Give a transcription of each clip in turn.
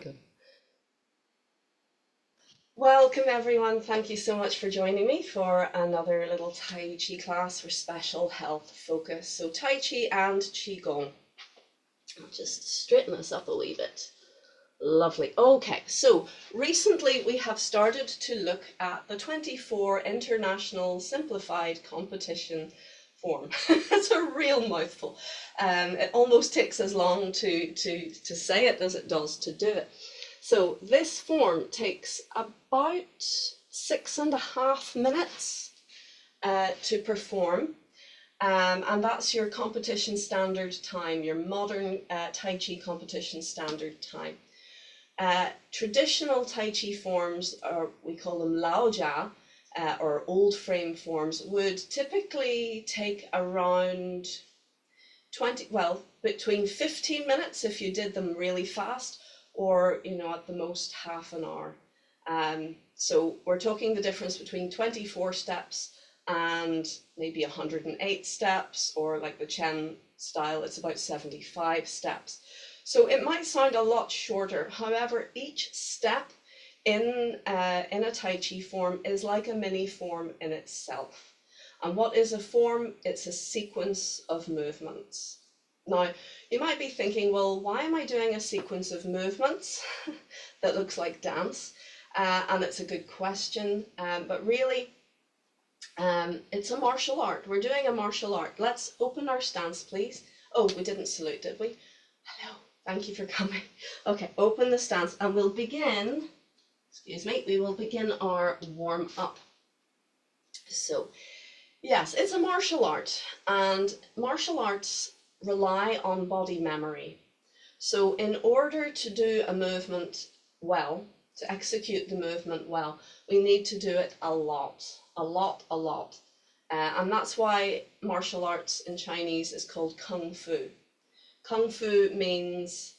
Good. Welcome everyone, thank you so much for joining me for another little Tai Chi class for special health focus. So Tai Chi and Qi Gong. I'll just straighten this up a wee bit. Lovely. Okay, so recently we have started to look at the 24 International Simplified Competition form. It's a real mouthful. It almost takes as long to say it as it does to do it. So this form takes about 6.5 minutes to perform. And that's your competition standard time, your modern Tai Chi competition standard time. Traditional Tai Chi forms, or we call them Laojia, or old frame forms, would typically take around between 15 minutes if you did them really fast, or at the most half an hour. So we're talking the difference between 24 steps and maybe 108 steps, or like the Chen style, it's about 75 steps. So it might sound a lot shorter. However, each step in a Tai Chi form is like a mini form in itself. And what is a form? It's a sequence of movements. Now, you might be thinking, well, why am I doing a sequence of movements that looks like dance? And it's a good question, but really, it's a martial art. We're doing a martial art. Let's open our stance, please. Oh, we didn't salute, did we? Hello, thank you for coming. Okay, open the stance and we'll begin, we will begin our warm up. So, yes, it's a martial art, and martial arts rely on body memory. So in order to do a movement well, to execute the movement well, we need to do it a lot. And that's why martial arts in Chinese is called Kung Fu. Kung Fu means,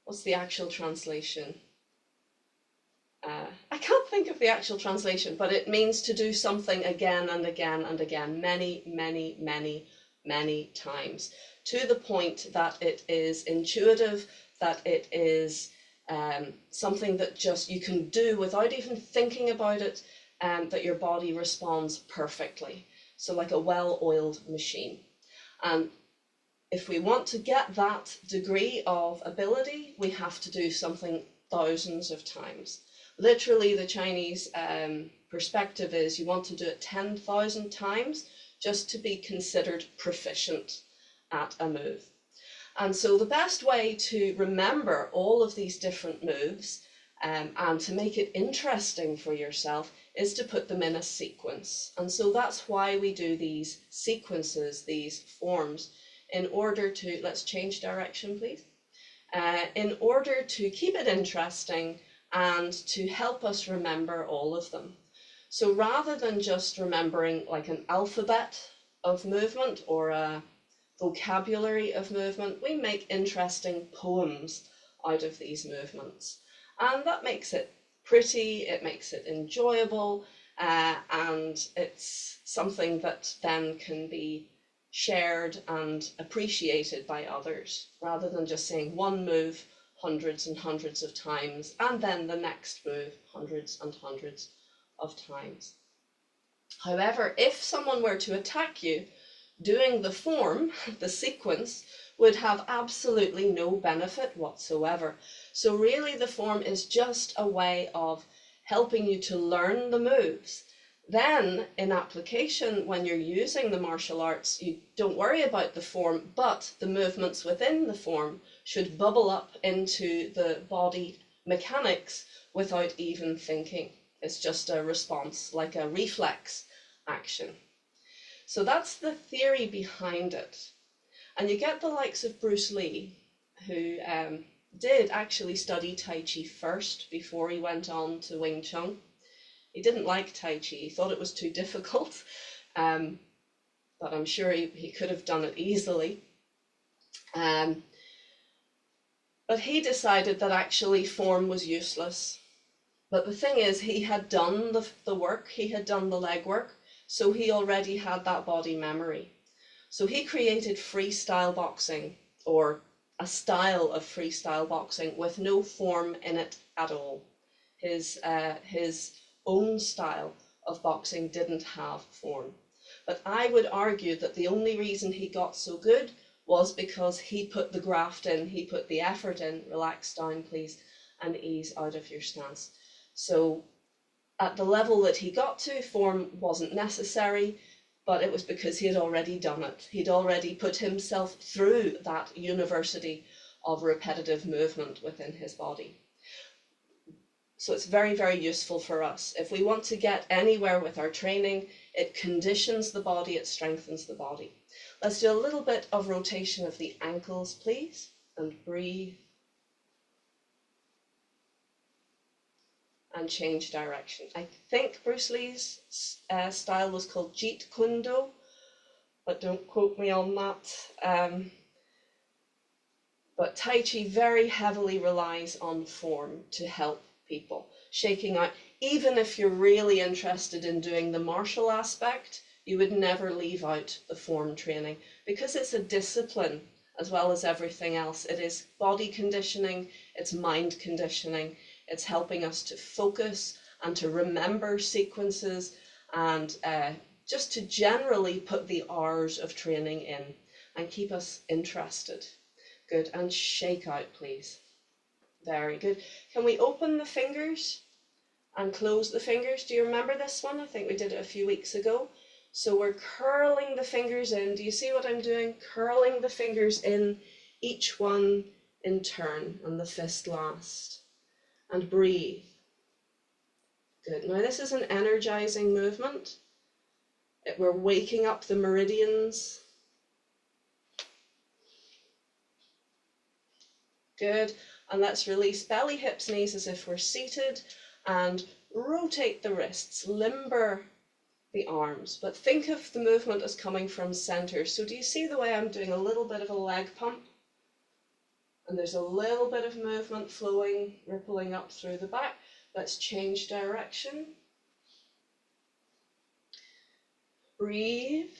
what's the actual translation? I can't think of the actual translation, but it means to do something again and again and again, many times, to the point that it is intuitive, that it is something that just you can do without even thinking about it, and that your body responds perfectly. So like a well-oiled machine. And if we want to get that degree of ability, we have to do something thousands of times. Literally, the Chinese perspective is you want to do it 10,000 times just to be considered proficient at a move. And so the best way to remember all of these different moves and to make it interesting for yourself is to put them in a sequence. And so that's why we do these sequences, these forms, in order to, let's change direction, please. In order to keep it interesting and to help us remember all of them. So rather than just remembering like an alphabet of movement or a vocabulary of movement, we make interesting poems out of these movements. And that makes it pretty, it makes it enjoyable, and it's something that then can be shared and appreciated by others, rather than just saying one move hundreds and hundreds of times, and then the next move hundreds and hundreds of times. However, if someone were to attack you, doing the form, the sequence, would have absolutely no benefit whatsoever. So really the form is just a way of helping you to learn the moves. Then in application, when you're using the martial arts, you don't worry about the form, but the movements within the form should bubble up into the body mechanics without even thinking. It's just a response, like a reflex action. So that's the theory behind it. And you get the likes of Bruce Lee, who did actually study Tai Chi first before he went on to Wing Chun. He didn't like Tai Chi, he thought it was too difficult, but I'm sure he could have done it easily. But he decided that actually form was useless. But the thing is, he had done the work, he had done the legwork, so he already had that body memory. So he created freestyle boxing, or a style of freestyle boxing with no form in it at all. His own style of boxing didn't have form. But I would argue that the only reason he got so good was because he put the graft in, he put the effort in. Relax down, please, and ease out of your stance. So at the level that he got to, form wasn't necessary, but it was because he had already done it. He'd already put himself through that university of repetitive movement within his body. So it's very, very useful for us. If we want to get anywhere with our training, it conditions the body, it strengthens the body. Let's do a little bit of rotation of the ankles, please, and breathe. And change direction. I think Bruce Lee's style was called Jeet Kune Do, but don't quote me on that. But Tai Chi very heavily relies on form to help people. Shaking out, even if you're really interested in doing the martial aspect, you would never leave out the form training because it's a discipline as well as everything else. It is body conditioning, it's mind conditioning. It's helping us to focus and to remember sequences and just to generally put the hours of training in and keep us interested. Good, and shake out, please. Very good. Can we open the fingers and close the fingers? Do you remember this one? I think we did it a few weeks ago. So we're curling the fingers in. Do you see what I'm doing? Curling the fingers in, each one in turn, and the fist last. And breathe. Good. Now this is an energizing movement. We're waking up the meridians. Good. And let's release belly, hips, knees as if we're seated and rotate the wrists, limber the arms, but think of the movement as coming from center. So do you see the way I'm doing a little bit of a leg pump? And there's a little bit of movement flowing, rippling up through the back. Let's change direction. Breathe.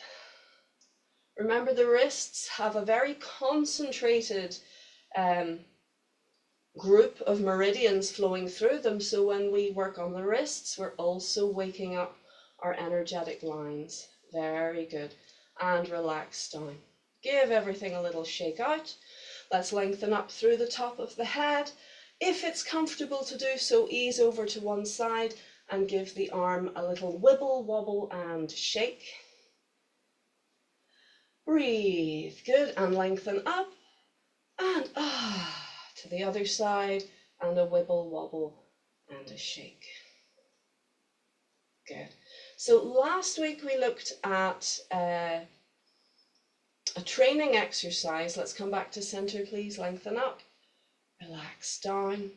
Remember, the wrists have a very concentrated group of meridians flowing through them. So when we work on the wrists, we're also waking up our energetic lines. Very good. And relax down. Give everything a little shake out. Let's lengthen up through the top of the head. If it's comfortable to do so, ease over to one side and give the arm a little wibble, wobble and shake. Breathe. Good. And lengthen up. And to the other side. And a wibble, wobble and a shake. Good. So last week we looked at a training exercise. Let's come back to center, please. Lengthen up, relax down.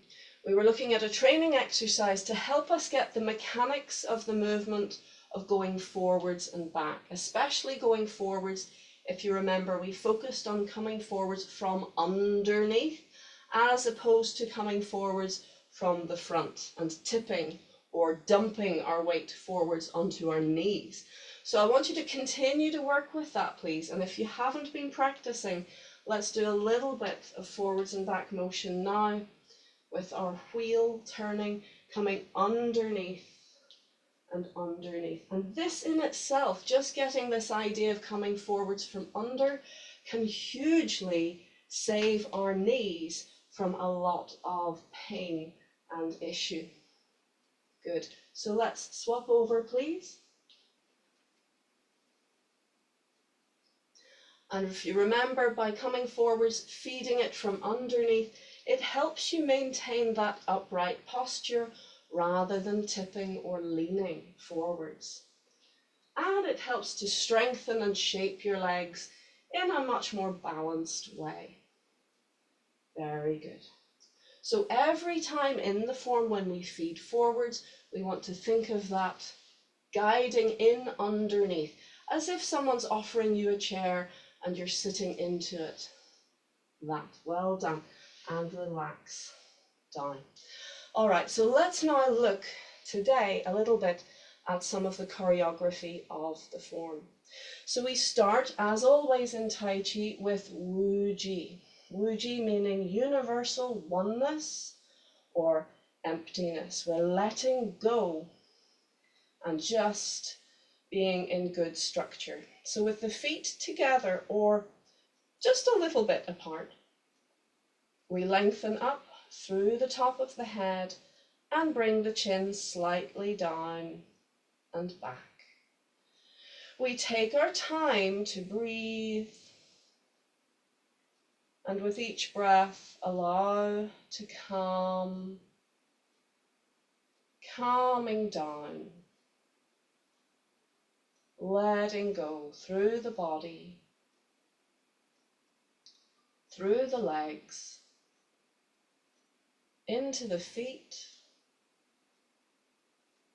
We were looking at a training exercise to help us get the mechanics of the movement of going forwards and back, especially going forwards. If you remember, we focused on coming forwards from underneath as opposed to coming forwards from the front and tipping or dumping our weight forwards onto our knees. So I want you to continue to work with that, please. And if you haven't been practicing, let's do a little bit of forwards and back motion now with our wheel turning, coming underneath and underneath. And this in itself, just getting this idea of coming forwards from under, can hugely save our knees from a lot of pain and issue. Good. So let's swap over, please. And if you remember, by coming forwards, feeding it from underneath, it helps you maintain that upright posture rather than tipping or leaning forwards. And it helps to strengthen and shape your legs in a much more balanced way. Very good. So every time in the form when we feed forwards, we want to think of that guiding in underneath, as if someone's offering you a chair and you're sitting into it. That, well done. And relax down. All right, so let's now look today a little bit at some of the choreography of the form. So we start, as always in Tai Chi, with Wu Ji. Wuji meaning universal oneness or emptiness. We're letting go and just being in good structure. So with the feet together or just a little bit apart, we lengthen up through the top of the head and bring the chin slightly down and back. We take our time to breathe, and with each breath allow to calming down, letting go through the body, through the legs, into the feet,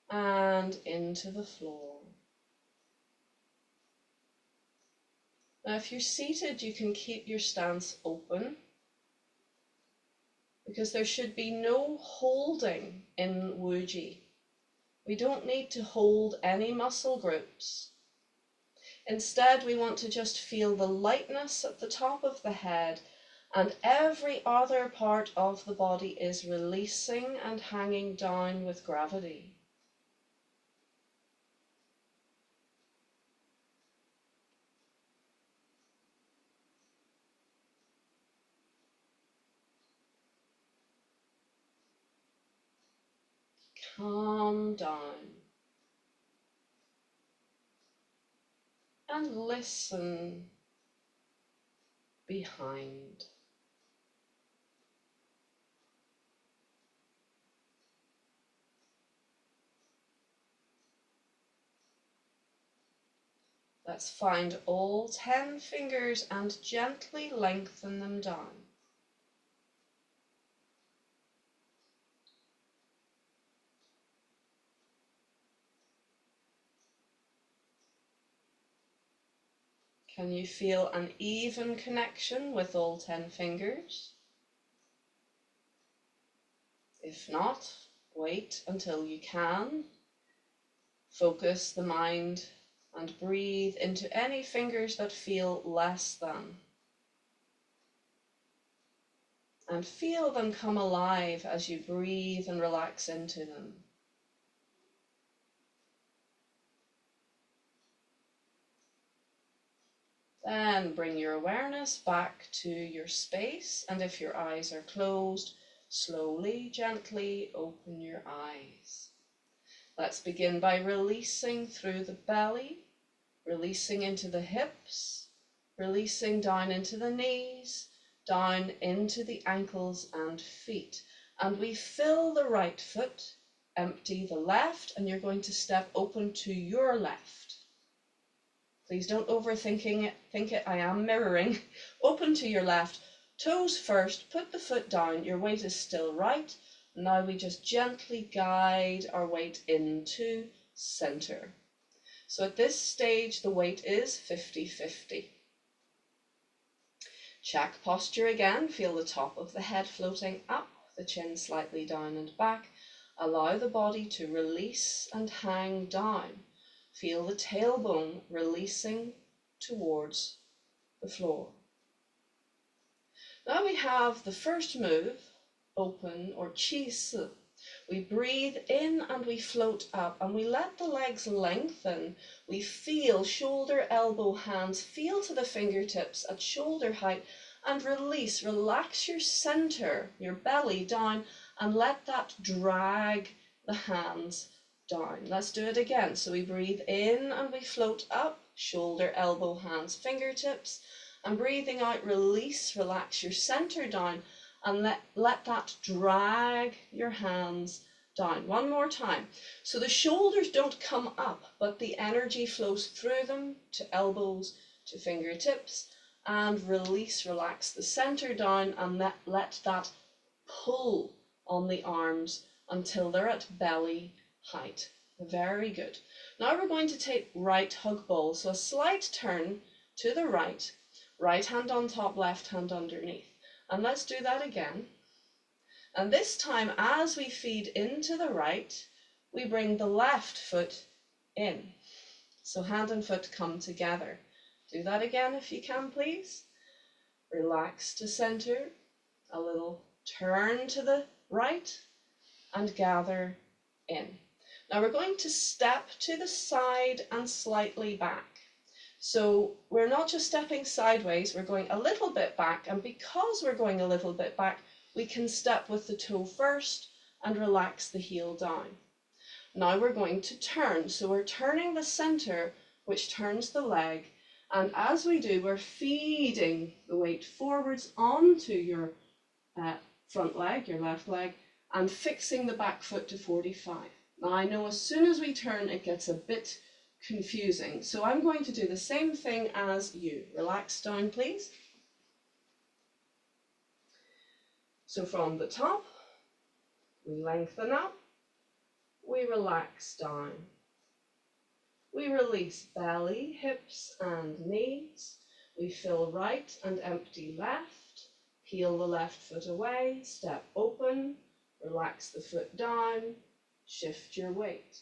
and into the floor. Now, if you're seated, you can keep your stance open because there should be no holding in Wuji. We don't need to hold any muscle groups. Instead, we want to just feel the lightness at the top of the head, and every other part of the body is releasing and hanging down with gravity. Calm down and listen behind. Let's find all 10 fingers and gently lengthen them down. Can you feel an even connection with all 10 fingers? If not, wait until you can. Focus the mind and breathe into any fingers that feel less than. And feel them come alive as you breathe and relax into them. Then bring your awareness back to your space, and if your eyes are closed, slowly, gently open your eyes. Let's begin by releasing through the belly, releasing into the hips, releasing down into the knees, down into the ankles and feet. And we fill the right foot, empty the left, and you're going to step open to your left. Please don't think it, I am mirroring. Open to your left, toes first, put the foot down, your weight is still right. Now we just gently guide our weight into center. So at this stage, the weight is 50-50. Check posture again, feel the top of the head floating up, the chin slightly down and back. Allow the body to release and hang down. Feel the tailbone releasing towards the floor. Now we have the first move, open or qi si. We breathe in and we float up and we let the legs lengthen. We feel shoulder, elbow, hands, feel to the fingertips at shoulder height and release. Relax your center, your belly down, and let that drag the hands down. Let's do it again. So we breathe in and we float up, shoulder, elbow, hands, fingertips, and breathing out, release, relax your center down, and let that drag your hands down. One more time. So the shoulders don't come up, but the energy flows through them to elbows, to fingertips, and release, relax the center down, and let that pull on the arms until they're at belly height. Very good. Now we're going to take right hug ball. So a slight turn to the right, right hand on top, left hand underneath. And let's do that again. And this time, as we feed into the right, we bring the left foot in. So hand and foot come together. Do that again if you can, please. relax to center, a little turn to the right, and gather in. Now we're going to step to the side and slightly back. So we're not just stepping sideways, we're going a little bit back, and because we're going a little bit back, we can step with the toe first and relax the heel down. Now we're going to turn, so we're turning the center, which turns the leg, and as we do, we're feeding the weight forwards onto your front leg, your left leg, and fixing the back foot to 45. Now I know as soon as we turn, it gets a bit confusing. So I'm going to do the same thing as you. Relax down, please. So from the top, we lengthen up, we relax down. We release belly, hips and knees. We fill right and empty left. Peel the left foot away, step open, relax the foot down, shift your weight.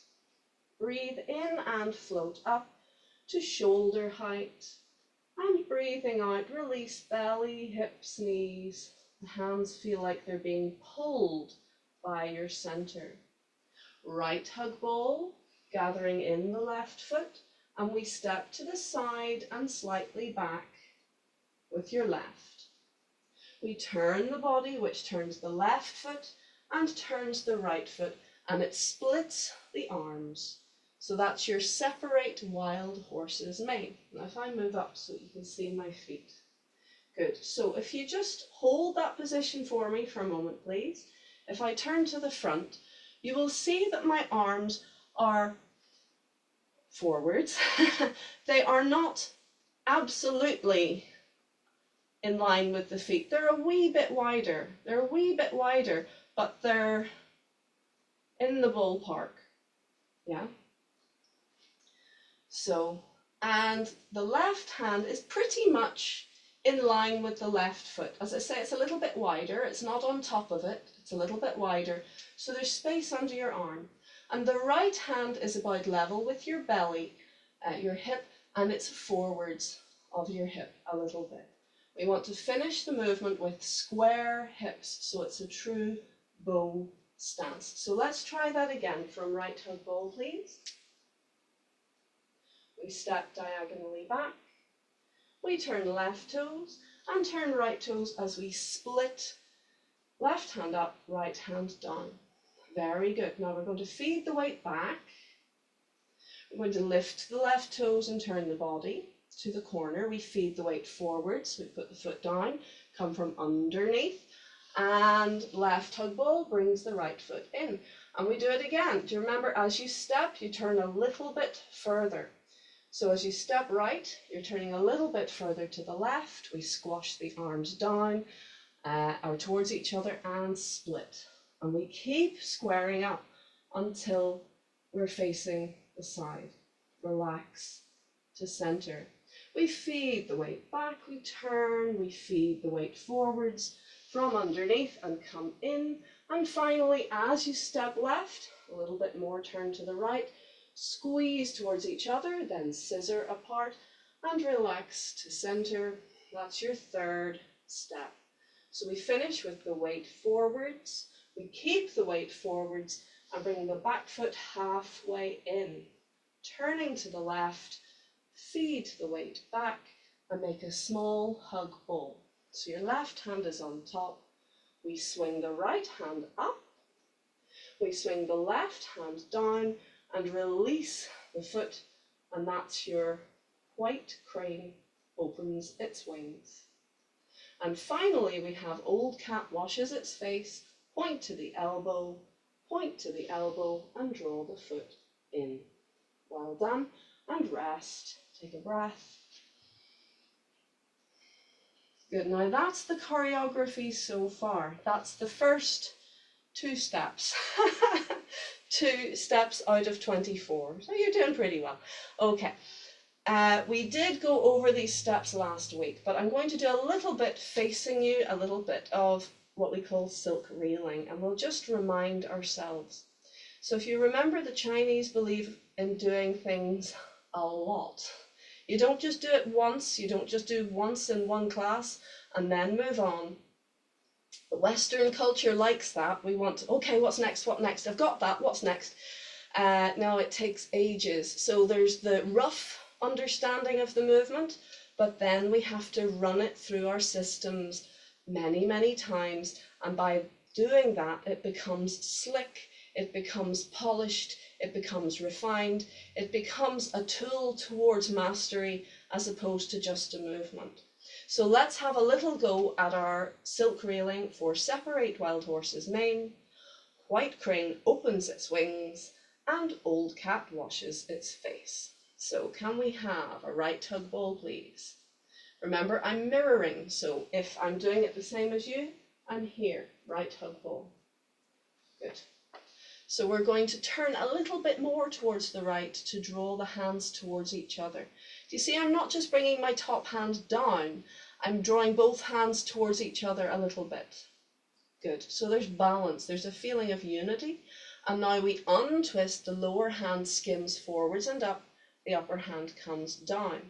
Breathe in and float up to shoulder height. And breathing out, release belly, hips, knees. The hands feel like they're being pulled by your center. Right hug ball, gathering in the left foot, and we step to the side and slightly back with your left. We turn the body, which turns the left foot and turns the right foot, and it splits the arms. So that's your separate wild horse's mane. Now if I move up so you can see my feet. Good. So if you just hold that position for me for a moment, please. If I turn to the front, you will see that my arms are forwards. They are not absolutely in line with the feet. They're a wee bit wider. But they're in the ballpark. Yeah. So, and the left hand is pretty much in line with the left foot. As I say, it's a little bit wider. It's not on top of it. It's a little bit wider. So there's space under your arm. And the right hand is about level with your belly, your hip, and it's forwards of your hip a little bit. We want to finish the movement with square hips, so it's a true bow stance. So let's try that again from right hug ball, please. We step diagonally back. We turn left toes and turn right toes as we split left hand up, right hand down. Very good. Now we're going to feed the weight back. We're going to lift the left toes and turn the body to the corner. We feed the weight forwards. We put the foot down, come from underneath, and left hug ball brings the right foot in. And we do it again. Do you remember, as you step, you turn a little bit further. So as you step right, you're turning a little bit further to the left. We squash the arms down or towards each other and split. And we keep squaring up until we're facing the side. Relax to center. We feed the weight back, we turn, we feed the weight forwards from underneath and come in. And finally, as you step left, a little bit more turn to the right, squeeze towards each other, then scissor apart and relax to center. That's your third step. So we finish with the weight forwards. We keep the weight forwards and bring the back foot halfway in. Turning to the left, feed the weight back and make a small hug ball. So your left hand is on top. We swing the right hand up. We swing the left hand down and release the foot, and that's your white crane opens its wings. And finally, we have old cat washes its face, point to the elbow, and draw the foot in. Well done, and rest. Take a breath. Good, now that's the choreography so far. That's the first 2 steps. 2 steps out of 24. So you're doing pretty well. Okay. We did go over these steps last week, but I'm going to do a little bit facing you, a little bit of what we call silk reeling, and we'll just remind ourselves. So if you remember, the Chinese believe in doing things a lot. You don't just do it once, you don't just do once in one class and then move on. The Western culture likes that. We want, okay, what's next? What next? I've got that. What's next? Now it takes ages. So there's the rough understanding of the movement, but then we have to run it through our systems many, many times. And by doing that, it becomes slick, it becomes polished, it becomes refined, it becomes a tool towards mastery as opposed to just a movement. So let's have a little go at our silk reeling for separate wild horse's mane. White crane opens its wings and old cat washes its face. So can we have a right tug ball, please? Remember, I'm mirroring, so if I'm doing it the same as you, I'm here, right tug ball. Good. So we're going to turn a little bit more towards the right to draw the hands towards each other. Do you see, I'm not just bringing my top hand down, I'm drawing both hands towards each other a little bit. Good. So there's balance, there's a feeling of unity. And now we untwist, the lower hand skims forwards and up, the upper hand comes down.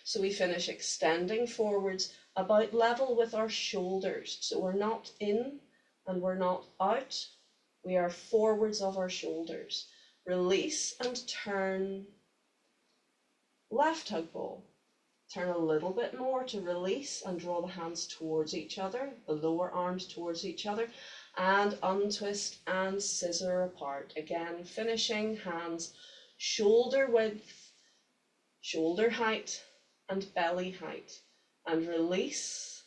So we finish extending forwards about level with our shoulders. So we're not in and we're not out. We are forwards of our shoulders. Release and turn. Left tug ball. Turn a little bit more to release and draw the hands towards each other, the lower arms towards each other, and untwist and scissor apart. Again, finishing hands shoulder width, shoulder height, and belly height. And release.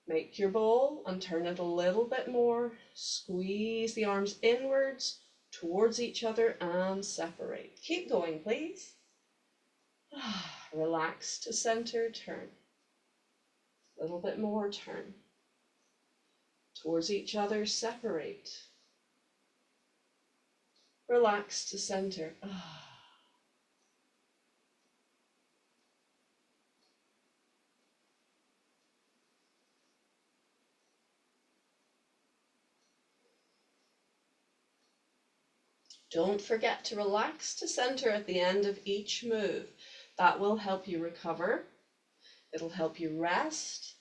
Make your ball and turn it a little bit more. Squeeze the arms inwards towards each other and separate. Keep going, please. Relax to center, turn. A little bit more, turn. Towards each other, separate. Relax to center. Don't forget to relax to center at the end of each move. That will help you recover, it'll help you rest,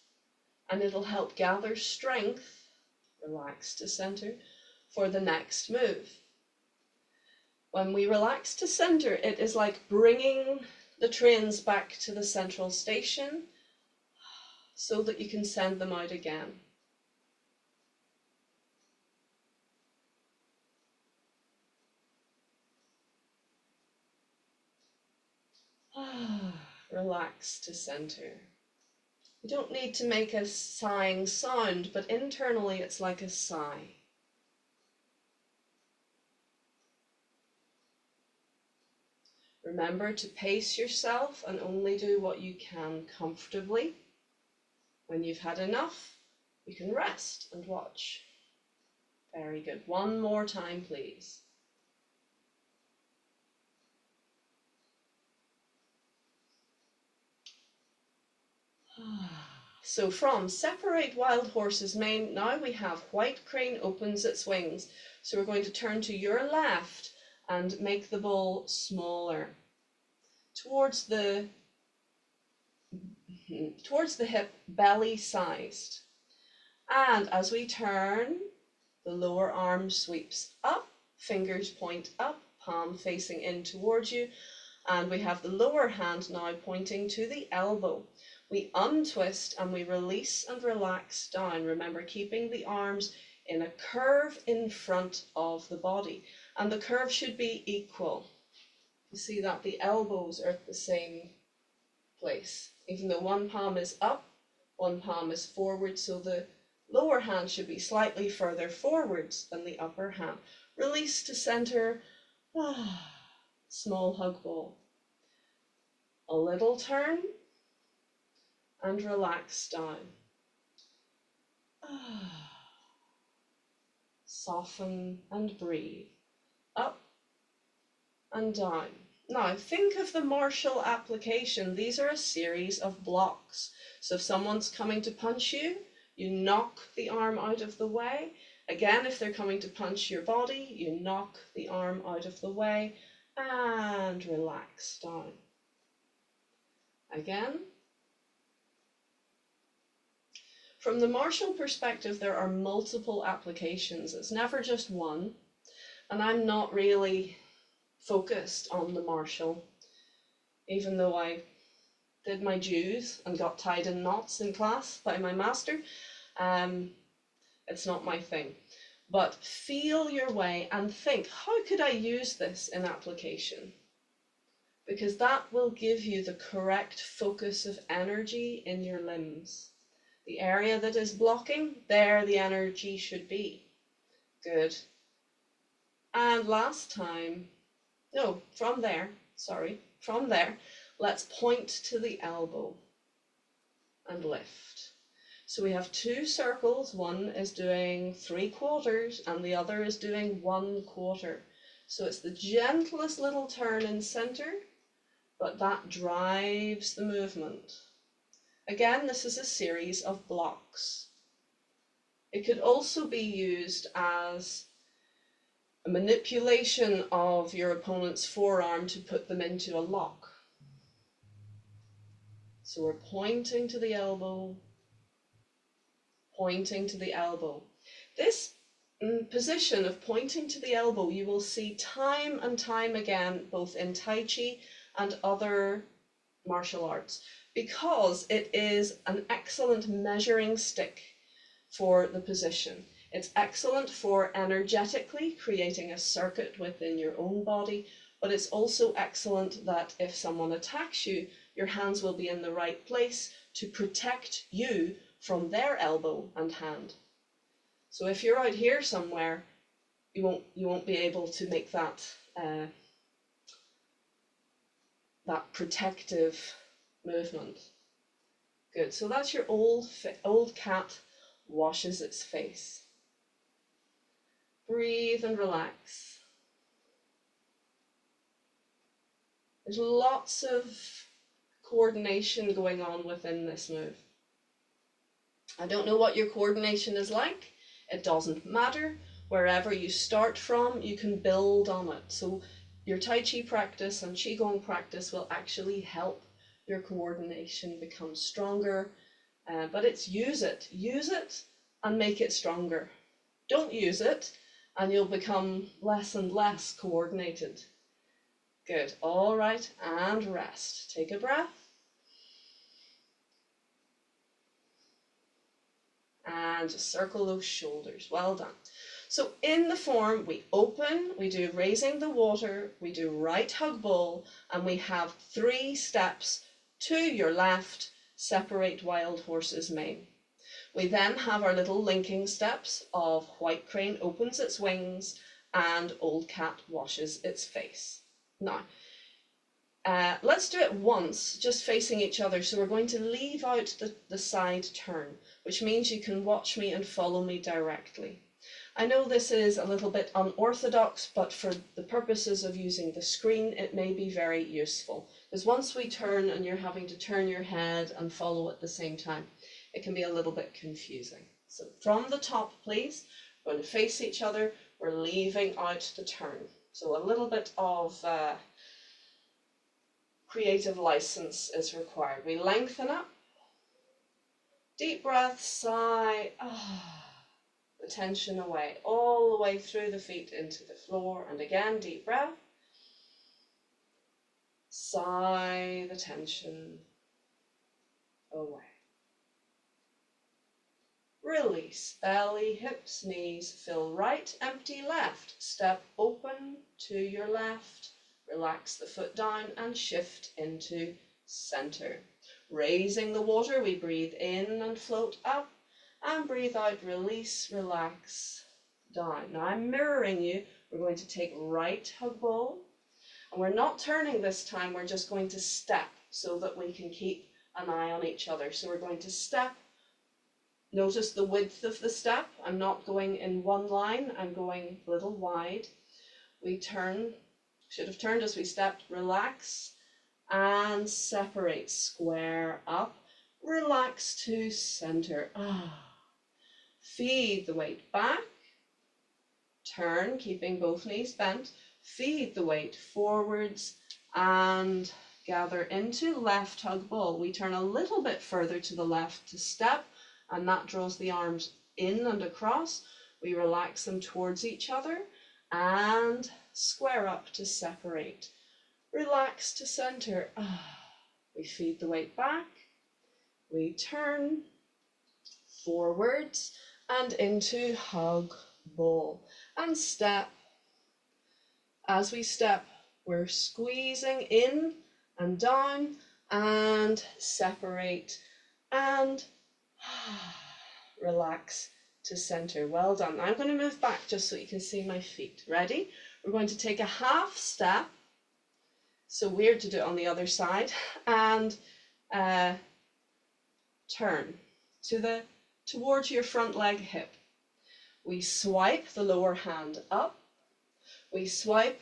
and it'll help gather strength, relax to center, for the next move. When we relax to center, it is like bringing the trains back to the central station so that you can send them out again. Relax to center. You don't need to make a sighing sound, but internally it's like a sigh. Remember to pace yourself and only do what you can comfortably. When you've had enough, you can rest and watch. Very good. One more time, please. So from separate wild horse's mane, now we have white crane opens its wings. So we're going to turn to your left and make the ball smaller. Towards the hip, belly sized. And as we turn, the lower arm sweeps up, fingers point up, palm facing in towards you. And we have the lower hand now pointing to the elbow. We untwist and we release and relax down. Remember, keeping the arms in a curve in front of the body. And the curve should be equal. You see that the elbows are at the same place. Even though one palm is up, one palm is forward, so the lower hand should be slightly further forwards than the upper hand. Release to center. Small hug ball. A little turn and relax down. Soften and breathe. Up and down. Now think of the martial application. These are a series of blocks. So if someone's coming to punch you, you knock the arm out of the way. Again, if they're coming to punch your body, you knock the arm out of the way and relax down. Again. From the martial perspective, there are multiple applications. It's never just one. And I'm not really focused on the martial, even though I did my dues and got tied in knots in class by my master. It's not my thing. But feel your way and think, how could I use this in application? Because that will give you the correct focus of energy in your limbs. The area that is blocking, there the energy should be. Good. And from there, let's point to the elbow and lift. So we have two circles, one is doing 3/4 and the other is doing 1/4. So it's the gentlest little turn in center, but that drives the movement. Again, this is a series of blocks. It could also be used as a manipulation of your opponent's forearm to put them into a lock. So we're pointing to the elbow, pointing to the elbow. This position of pointing to the elbow you will see time and time again, both in Tai Chi and other martial arts, because it is an excellent measuring stick for the position. It's excellent for energetically creating a circuit within your own body, but it's also excellent that if someone attacks you, your hands will be in the right place to protect you from their elbow and hand. So if you're out here somewhere, you won't be able to make that that protective movement. Good. So that's your old cat washes its face. Breathe and relax. There's lots of coordination going on within this move. I don't know what your coordination is like. It doesn't matter. Wherever you start from, you can build on it. So your Tai Chi practice and Qi Gong practice will actually help your coordination become stronger. But it's use it and make it stronger. Don't use it and you'll become less and less coordinated. Good. All right, and rest. Take a breath. And just circle those shoulders. Well done. So in the form, we open, we do raising the water, we do right hug bull, and we have 3 steps to your left, separate wild horse's mane. We then have our little linking steps of white crane opens its wings and old cat washes its face. Now, let's do it once, just facing each other. So we're going to leave out the side turn, which means you can watch me and follow me directly. I know this is a little bit unorthodox, but for the purposes of using the screen, it may be very useful. Because once we turn and you're having to turn your head and follow at the same time, it can be a little bit confusing. So from the top, please, we're going to face each other. We're leaving out the turn. So a little bit of creative license is required. We lengthen up. Deep breath, sigh. The tension away, all the way through the feet into the floor. And again, deep breath. Sigh the tension away. Release, belly, hips, knees, fill right, empty left. Step open to your left. Relax the foot down and shift into center. Raising the water, we breathe in and float up. And breathe out, release, relax, down. Now I'm mirroring you. We're going to take right hug bull. And we're not turning this time, we're just going to step so that we can keep an eye on each other. So we're going to step. Notice the width of the step. I'm not going in one line, I'm going a little wide. We turn, should have turned as we stepped, relax and separate, square up, relax to center. Feed the weight back, turn, keeping both knees bent, feed the weight forwards and gather into left hug bull. We turn a little bit further to the left to step and that draws the arms in and across. We relax them towards each other and square up to separate. Relax to center. We feed the weight back. We turn forwards and into hug ball and step. As we step, we're squeezing in and down and separate and relax to center. Well done. I'm going to move back just so you can see my feet. Ready? We're going to take a half step. So weird to do it on the other side. And turn towards your front leg hip. We swipe the lower hand up. We swipe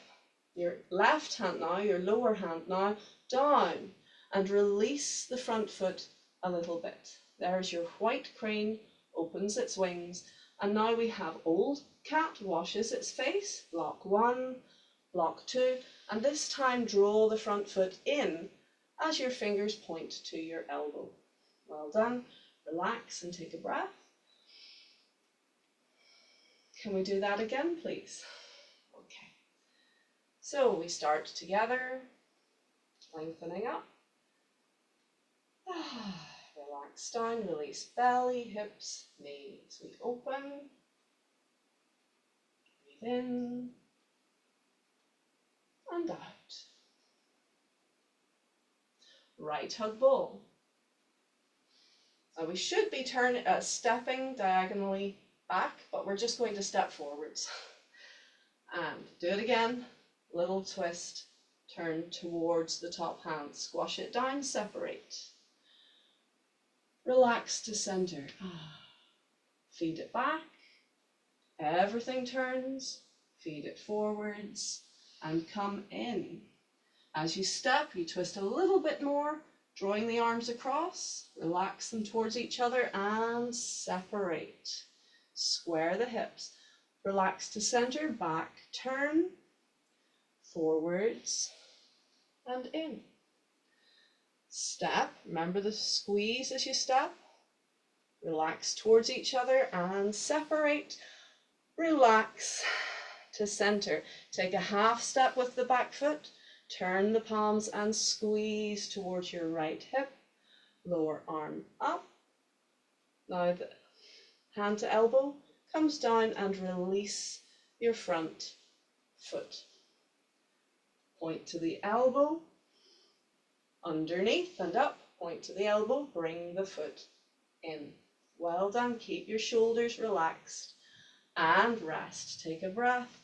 your left hand now, your lower hand now, down, and release the front foot a little bit. There's your white crane, opens its wings, and now we have old cat washes its face, block 1, block 2, and this time draw the front foot in as your fingers point to your elbow. Well done. Relax and take a breath. Can we do that again, please? Okay. So we start together, lengthening up. Relax down, release belly, hips, knees. We open, breathe in and out. Right hug ball. Now we should be stepping diagonally back, but we're just going to step forwards. And do it again. Little twist, turn towards the top hand, squash it down, separate. Relax to center. Feed it back. Everything turns. Feed it forwards and come in. As you step, you twist a little bit more, drawing the arms across. Relax them towards each other and separate. Square the hips. Relax to center, back, turn, forwards and in. Step, remember the squeeze as you step. Relax towards each other and separate. Relax to center. Take a half step with the back foot. Turn the palms and squeeze towards your right hip. Lower arm up. Now the hand to elbow comes down and release your front foot. Point to the elbow, underneath and up, point to the elbow, bring the foot in. Well done, keep your shoulders relaxed and rest. Take a breath.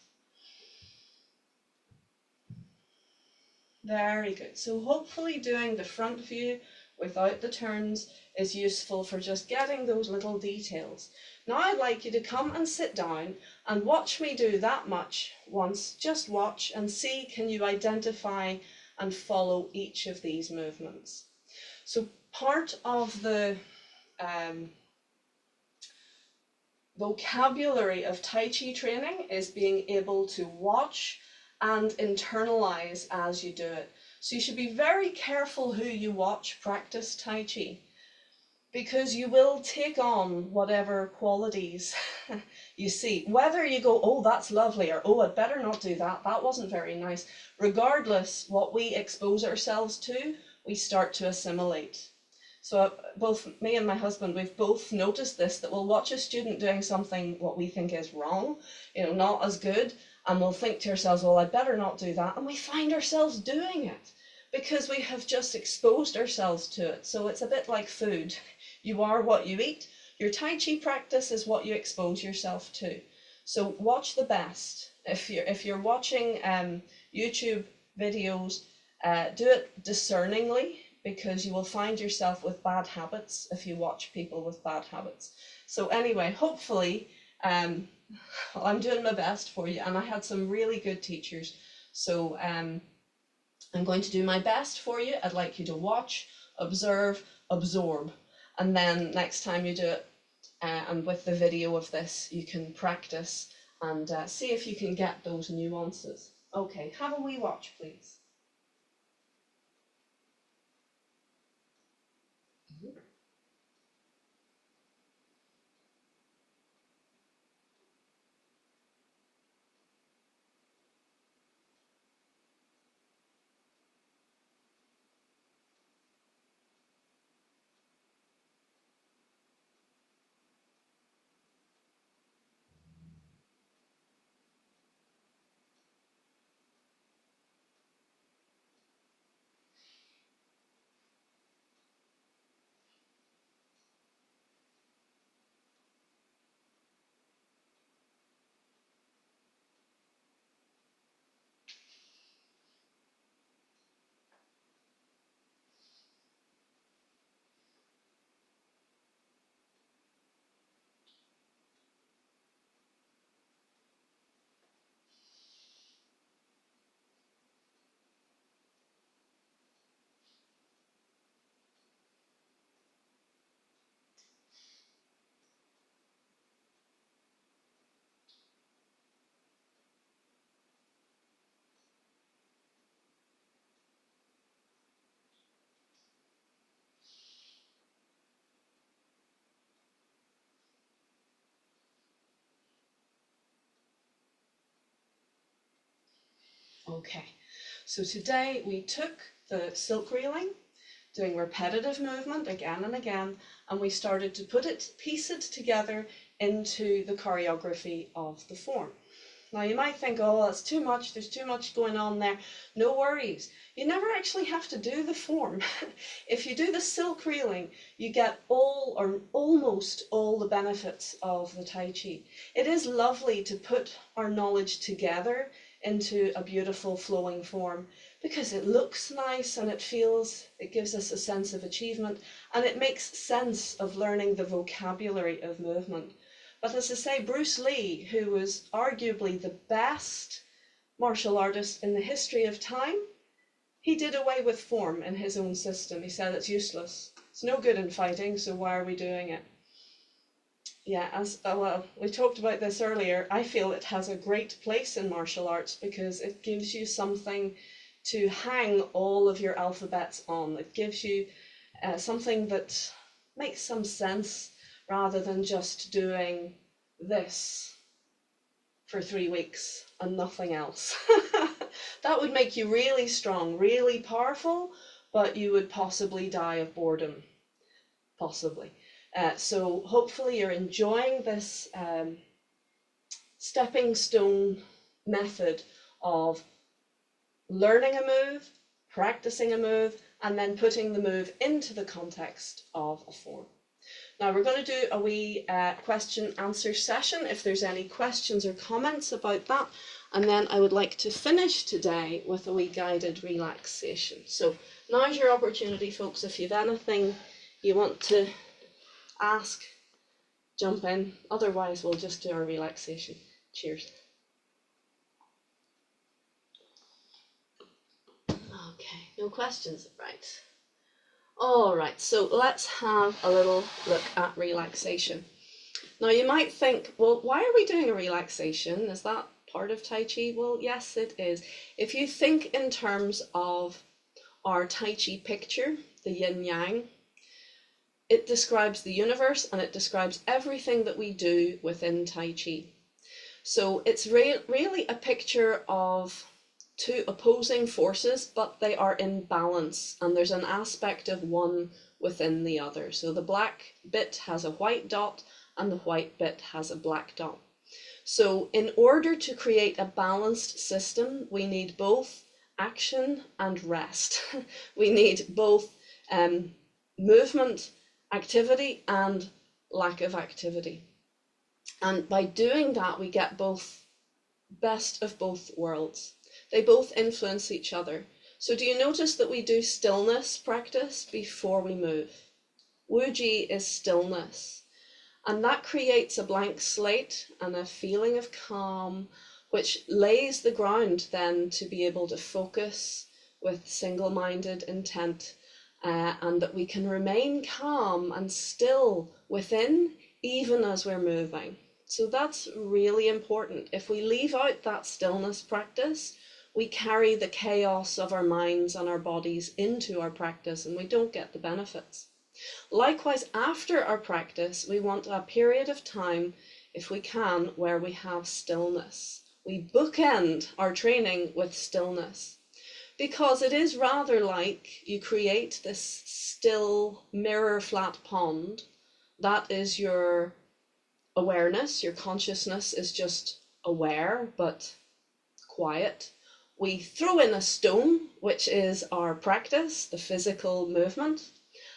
Very good. So hopefully doing the front view without the turns is useful for just getting those little details. Now I'd like you to come and sit down and watch me do that much once. Just watch and see, can you identify and follow each of these movements. So part of the vocabulary of Tai Chi training is being able to watch and internalize as you do it. So you should be very careful who you watch practice Tai Chi, because you will take on whatever qualities you see. Whether you go, oh, that's lovely, or oh, I'd better not do that, that wasn't very nice. Regardless, what we expose ourselves to, we start to assimilate. So both me and my husband, we've both noticed this, that we'll watch a student doing something what we think is wrong, not as good, and we'll think to ourselves, well, I'd better not do that, and we find ourselves doing it because we have just exposed ourselves to it. So it's a bit like food. You are what you eat. Your Tai Chi practice is what you expose yourself to. So watch the best. If you're watching YouTube videos, do it discerningly, because you will find yourself with bad habits if you watch people with bad habits. So anyway, hopefully, I'm doing my best for you, and I had some really good teachers. So I'm going to do my best for you. I'd like you to watch, observe, absorb, and then next time you do it, and with the video of this, you can practice and see if you can get those nuances. Okay, have a wee watch, please. Okay, so today we took the silk reeling, doing repetitive movement again and again, and we started to piece it together into the choreography of the form. Now you might think, oh, that's too much, there's too much going on there. No worries, you never actually have to do the form. If you do the silk reeling, you get all or almost all the benefits of the Tai Chi. It is lovely to put our knowledge together into a beautiful flowing form because it looks nice and it gives us a sense of achievement, and it makes sense of learning the vocabulary of movement. But as I say, Bruce Lee, who was arguably the best martial artist in the history of time, he did away with form in his own system. He said it's useless. It's no good in fighting, so why are we doing it? Yeah, well, we talked about this earlier. I feel it has a great place in martial arts because it gives you something to hang all of your alphabets on. It gives you something that makes some sense, rather than just doing this for 3 weeks and nothing else. That would make you really strong, really powerful, but you would possibly die of boredom, possibly. So hopefully you're enjoying this stepping stone method of learning a move, practicing a move, and then putting the move into the context of a form. Now we're going to do a wee question answer session if there's any questions or comments about that, and then I would like to finish today with a wee guided relaxation. So now's your opportunity, folks. If you've anything you want to ask, jump in. Otherwise we'll just do our relaxation. Cheers. Okay, no questions, right? All right, so let's have a little look at relaxation. Now you might think, well, why are we doing a relaxation? Is that part of Tai Chi? Well, yes, it is. If you think in terms of our Tai Chi picture, the yin yang, it describes the universe and it describes everything that we do within Tai Chi. So it's really a picture of two opposing forces, but they are in balance, and there's an aspect of one within the other. So the black bit has a white dot and the white bit has a black dot. So in order to create a balanced system, we need both action and rest. We need both movement, activity, and lack of activity. And by doing that, we get both best of both worlds. They both influence each other. So do you notice that we do stillness practice before we move? Wuji is stillness. And that creates a blank slate and a feeling of calm, which lays the ground then to be able to focus with single-minded intent, and that we can remain calm and still within, even as we're moving. So that's really important. If we leave out that stillness practice, we carry the chaos of our minds and our bodies into our practice, and we don't get the benefits. Likewise, after our practice, we want a period of time, if we can, where we have stillness. We bookend our training with stillness, because it is rather like you create this still mirror flat pond. That is your awareness. Your consciousness is just aware but quiet. We throw in a stone, which is our practice, the physical movement,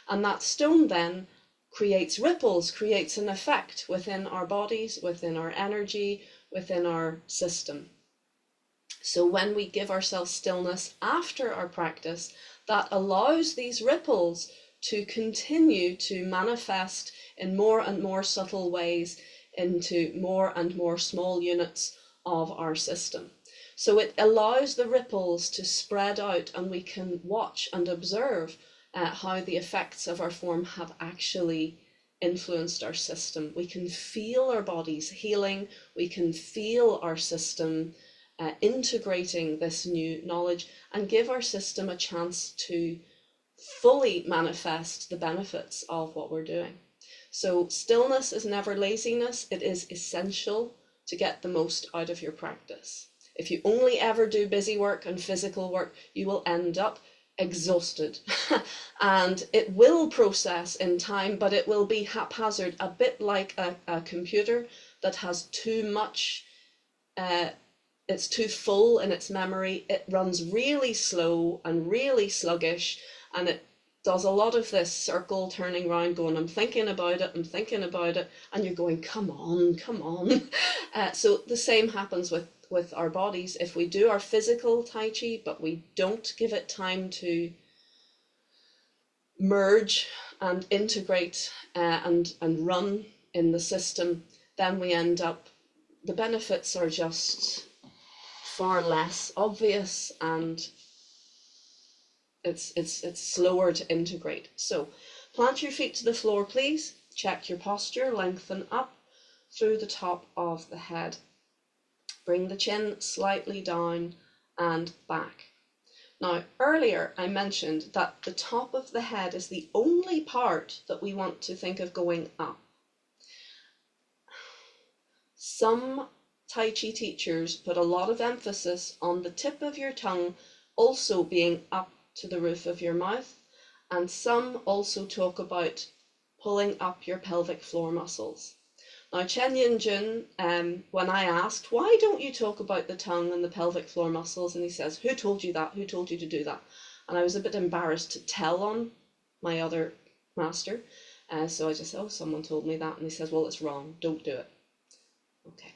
and that stone then creates ripples, creates an effect within our bodies, within our energy, within our system. So when we give ourselves stillness after our practice, that allows these ripples to continue to manifest in more and more subtle ways into more and more small units of our system. So it allows the ripples to spread out, and we can watch and observe how the effects of our form have actually influenced our system. We can feel our bodies healing, we can feel our system integrating this new knowledge, and give our system a chance to fully manifest the benefits of what we're doing. So stillness is never laziness, it is essential to get the most out of your practice. If you only ever do busy work and physical work, you will end up exhausted. And it will process in time, but it will be haphazard, a bit like a computer that has too much, it's too full in its memory. It runs really slow and really sluggish, and it does a lot of this circle turning around going, I'm thinking about it, I'm thinking about it, and you're going, come on, come on. So the same happens with our bodies. If we do our physical Tai Chi, but we don't give it time to merge and integrate and run in the system, then we end up, the benefits are just far less obvious, and it's slower to integrate. So plant your feet to the floor, please. Check your posture, lengthen up through the top of the head. Bring the chin slightly down and back. Now, earlier I mentioned that the top of the head is the only part that we want to think of going up. Some Tai Chi teachers put a lot of emphasis on the tip of your tongue also being up to the roof of your mouth, and some also talk about pulling up your pelvic floor muscles. Now, Chen Yin Jun, when I asked, why don't you talk about the tongue and the pelvic floor muscles? And he says, who told you that? Who told you to do that? And I was a bit embarrassed to tell on my other master. So I just said, oh, someone told me that. And he says, well, it's wrong. Don't do it. Okay.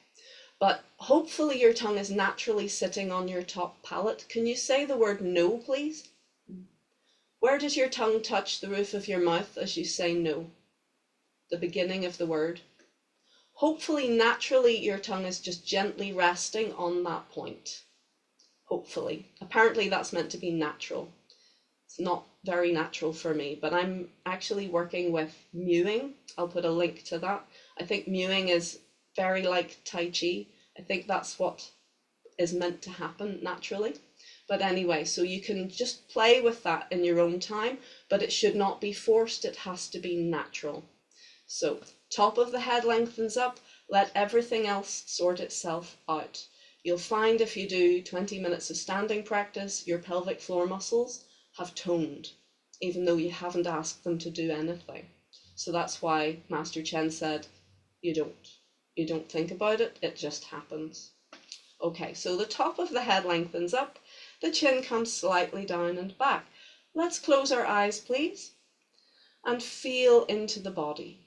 But hopefully your tongue is naturally sitting on your top palate. Can you say the word no, please? Where does your tongue touch the roof of your mouth as you say no? The beginning of the word. Hopefully, naturally, your tongue is just gently resting on that point. Hopefully. Apparently, that's meant to be natural. It's not very natural for me, but I'm actually working with mewing. I'll put a link to that. I think mewing is very like Tai Chi. I think that's what is meant to happen naturally. But anyway, so you can just play with that in your own time, but it should not be forced. It has to be natural. So top of the head lengthens up, let everything else sort itself out. You'll find if you do 20 minutes of standing practice, your pelvic floor muscles have toned, even though you haven't asked them to do anything. So that's why Master Chen said, you don't think about it, it just happens. Okay, so the top of the head lengthens up, the chin comes slightly down and back. Let's close our eyes, please, and feel into the body.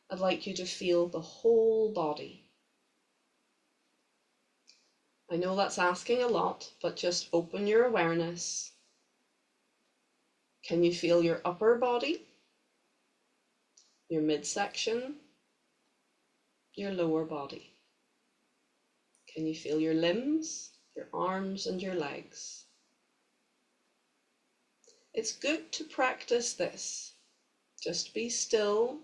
I'd like you to feel the whole body. I know that's asking a lot, but just open your awareness. Can you feel your upper body, your midsection, your lower body? Can you feel your limbs, your arms and your legs? It's good to practice this. Just be still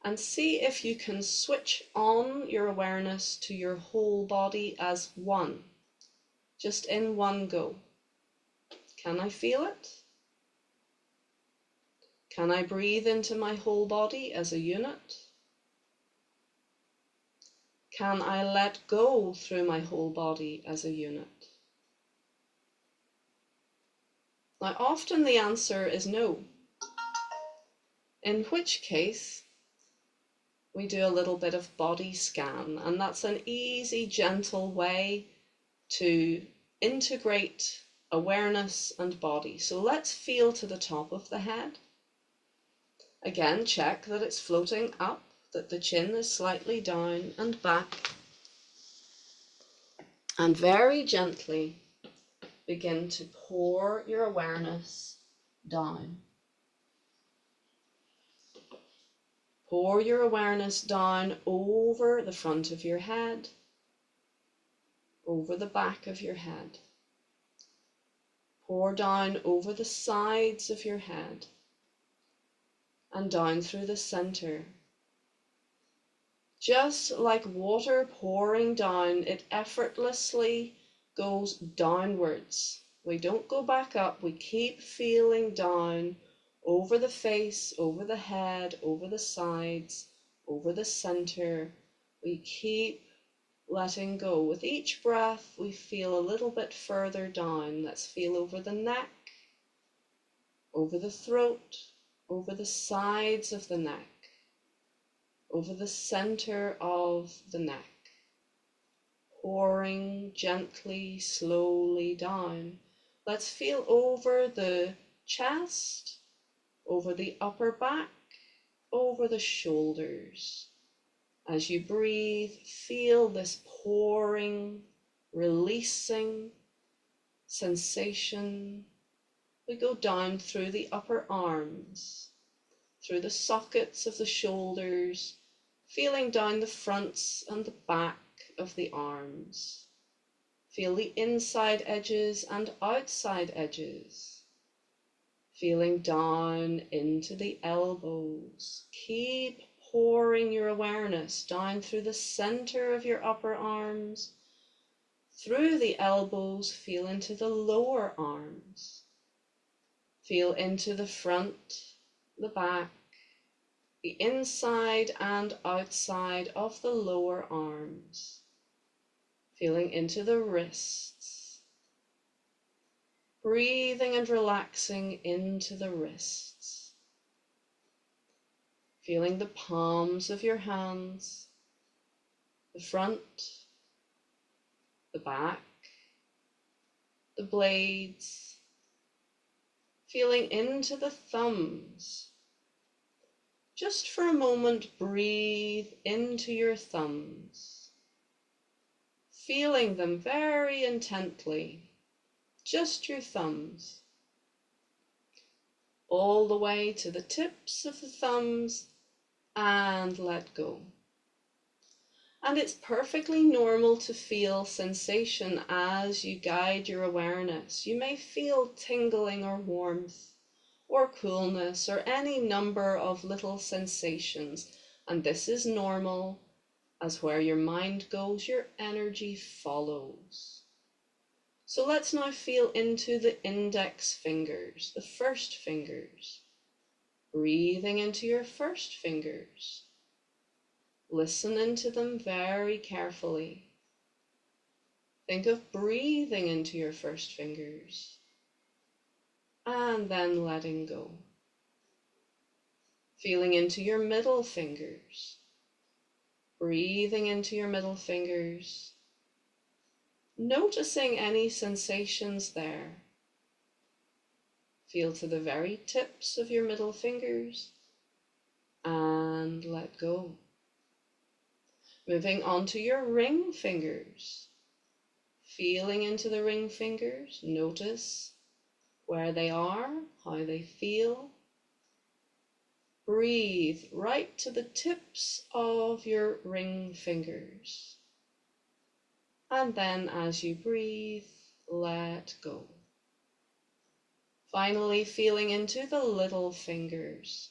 and see if you can switch on your awareness to your whole body as one, just in one go. Can I feel it? Can I breathe into my whole body as a unit? Can I let go through my whole body as a unit? Now, often the answer is no, in which case we do a little bit of body scan, and that's an easy, gentle way to integrate awareness and body. So let's feel to the top of the head. Again, check that it's floating up, that the chin is slightly down and back. And very gently begin to pour your awareness down. Pour your awareness down over the front of your head, over the back of your head. Pour down over the sides of your head and down through the center. Just like water pouring down, it effortlessly goes downwards. We don't go back up, we keep feeling down over the face, over the head, over the sides, over the center. We keep letting go. With each breath, we feel a little bit further down. Let's feel over the neck, over the throat, over the sides of the neck, over the center of the neck, pouring gently, slowly down. Let's feel over the chest, over the upper back, over the shoulders. As you breathe, feel this pouring, releasing sensation. We go down through the upper arms, through the sockets of the shoulders, feeling down the fronts and the back of the arms. Feel the inside edges and outside edges. Feeling down into the elbows. Keep pouring your awareness down through the center of your upper arms, through the elbows. Feel into the lower arms. Feel into the front, the back, the inside and outside of the lower arms. Feeling into the wrists. Breathing and relaxing into the wrists. Feeling the palms of your hands, the front, the back, the blades. Feeling into the thumbs. Just for a moment, breathe into your thumbs, feeling them very intently, just your thumbs, all the way to the tips of the thumbs, and let go. And it's perfectly normal to feel sensation as you guide your awareness. You may feel tingling or warmth or coolness or any number of little sensations, and this is normal, as where your mind goes, your energy follows. So let's now feel into the index fingers, the first fingers. Breathing into your first fingers. Listen into them very carefully. Think of breathing into your first fingers and then letting go. Feeling into your middle fingers. Breathing into your middle fingers. Noticing any sensations there. Feel to the very tips of your middle fingers and let go. Moving on to your ring fingers. Feeling into the ring fingers. Notice where they are, how they feel. Breathe right to the tips of your ring fingers. And then as you breathe, let go. Finally, feeling into the little fingers.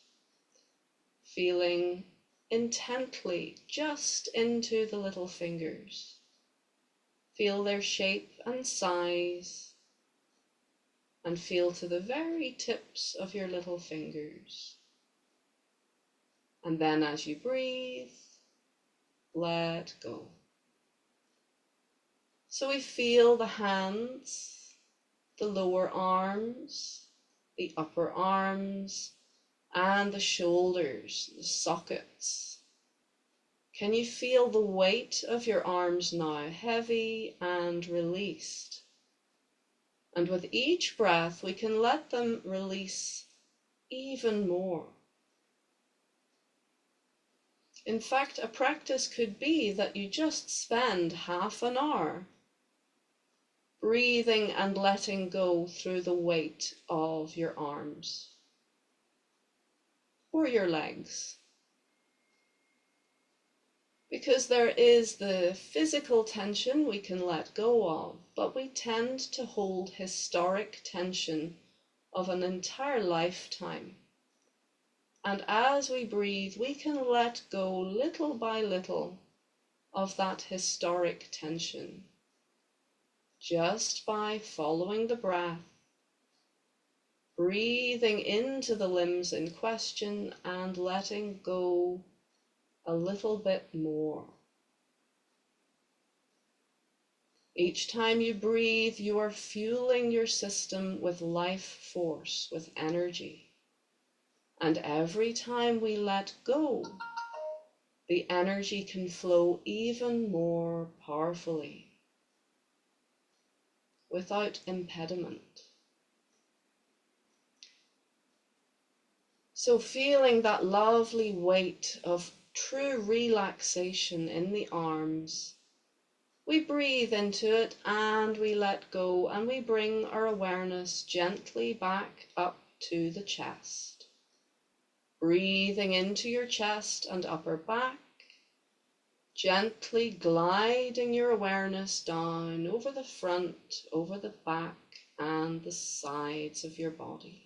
Feeling intently just into the little fingers. Feel their shape and size, and feel to the very tips of your little fingers. And then as you breathe, let go. So we feel the hands, the lower arms, the upper arms, and the shoulders, the sockets. Can you feel the weight of your arms now, heavy and released? And with each breath, we can let them release even more. In fact, a practice could be that you just spend half an hour breathing and letting go through the weight of your arms or your legs. Because there is the physical tension we can let go of, but we tend to hold historic tension of an entire lifetime. And as we breathe, we can let go little by little of that historic tension, just by following the breath, breathing into the limbs in question and letting go a little bit more. Each time you breathe, you are fueling your system with life force, with energy. And every time we let go, the energy can flow even more powerfully, without impediment. So feeling that lovely weight of true relaxation in the arms, we breathe into it and we let go, and we bring our awareness gently back up to the chest. Breathing into your chest and upper back, gently gliding your awareness down over the front, over the back, and the sides of your body.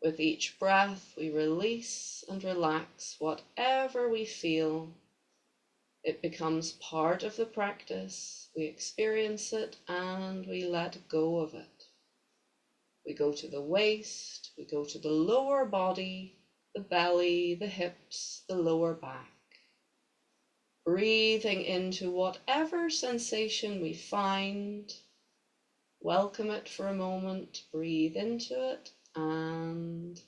With each breath, we release and relax whatever we feel. It becomes part of the practice. We experience it and we let go of it. We go to the waist, we go to the lower body, the belly, the hips, the lower back. Breathing into whatever sensation we find. Welcome it for a moment. Breathe into it and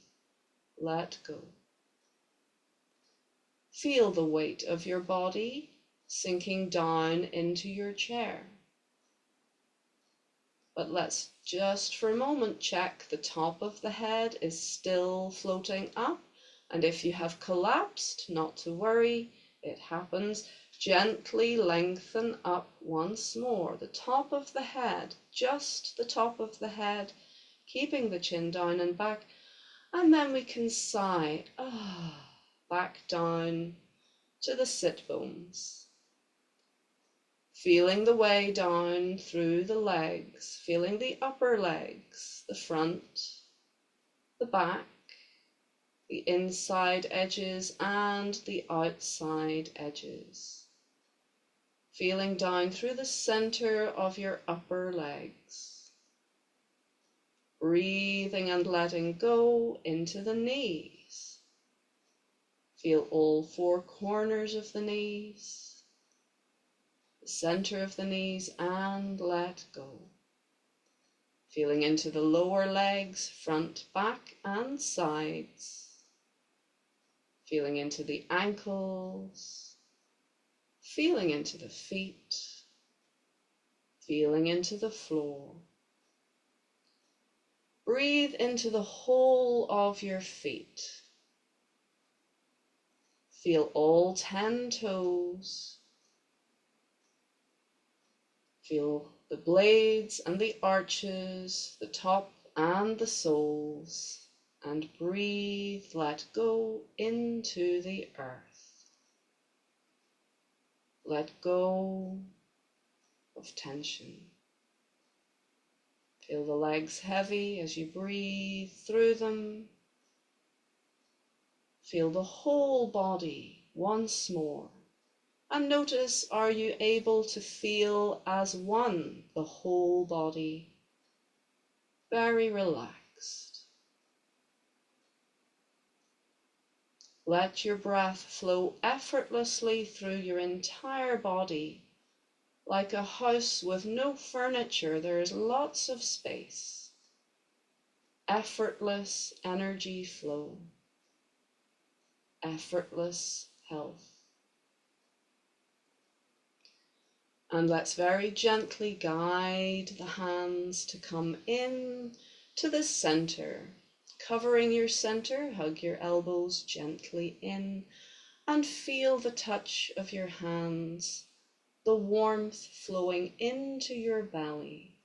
let go. Feel the weight of your body sinking down into your chair. But let's just for a moment check the top of the head is still floating up. And if you have collapsed, not to worry, it happens. Gently lengthen up once more. The top of the head, just the top of the head, keeping the chin down and back. And then we can sigh, back down to the sit bones. Feeling the way down through the legs, feeling the upper legs, the front, the back, the inside edges and the outside edges. Feeling down through the center of your upper legs. Breathing and letting go into the knees. Feel all four corners of the knees, the center of the knees, and let go. Feeling into the lower legs, front, back, and sides. Feeling into the ankles. Feeling into the feet. Feeling into the floor. Breathe into the whole of your feet. Feel all 10 toes. Feel the blades and the arches, the top and the soles, and breathe, let go into the earth. Let go of tension. Feel the legs heavy as you breathe through them. Feel the whole body once more. And notice, are you able to feel as one, the whole body, very relaxed? Let your breath flow effortlessly through your entire body. Like a house with no furniture, there is lots of space. Effortless energy flow. Effortless health. And let's very gently guide the hands to come in to the center. Covering your center, hug your elbows gently in and feel the touch of your hands, the warmth flowing into your belly.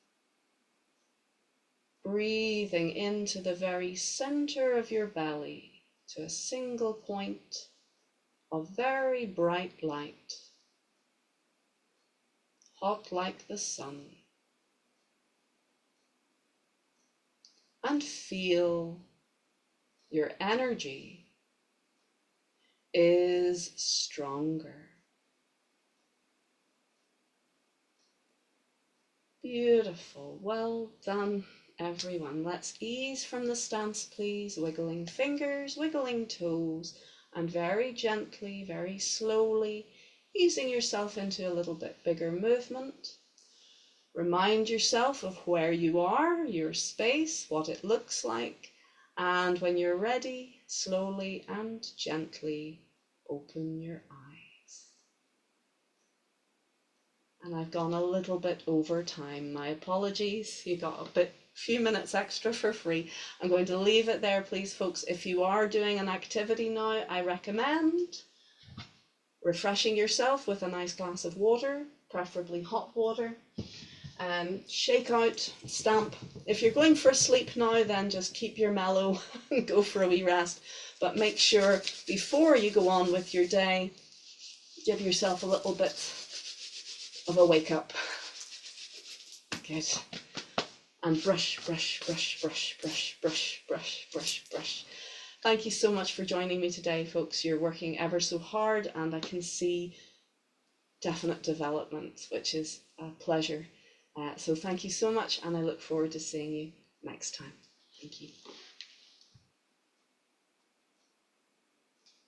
Breathing into the very center of your belly to a single point of very bright light. Hot like the sun, and feel your energy is stronger. Beautiful. Well done, everyone. Let's ease from the stance, please. Wiggling fingers, wiggling toes, and very gently, very slowly easing yourself into a little bit bigger movement. Remind yourself of where you are, your space, what it looks like, and when you're ready, slowly and gently open your eyes. And I've gone a little bit over time. My apologies. You got a few minutes extra for free. I'm going to leave it there, please, folks. If you are doing an activity now, I recommend refreshing yourself with a nice glass of water, preferably hot water. Shake out, stamp. If you're going for a sleep now, then just keep your mellow and go for a wee rest. But make sure before you go on with your day, give yourself a little bit of a wake up. Good. And brush, brush, brush, brush, brush, brush, brush, brush, brush. Thank you so much for joining me today, folks. You're working ever so hard, and I can see definite development, which is a pleasure. So thank you so much, and I look forward to seeing you next time. Thank you.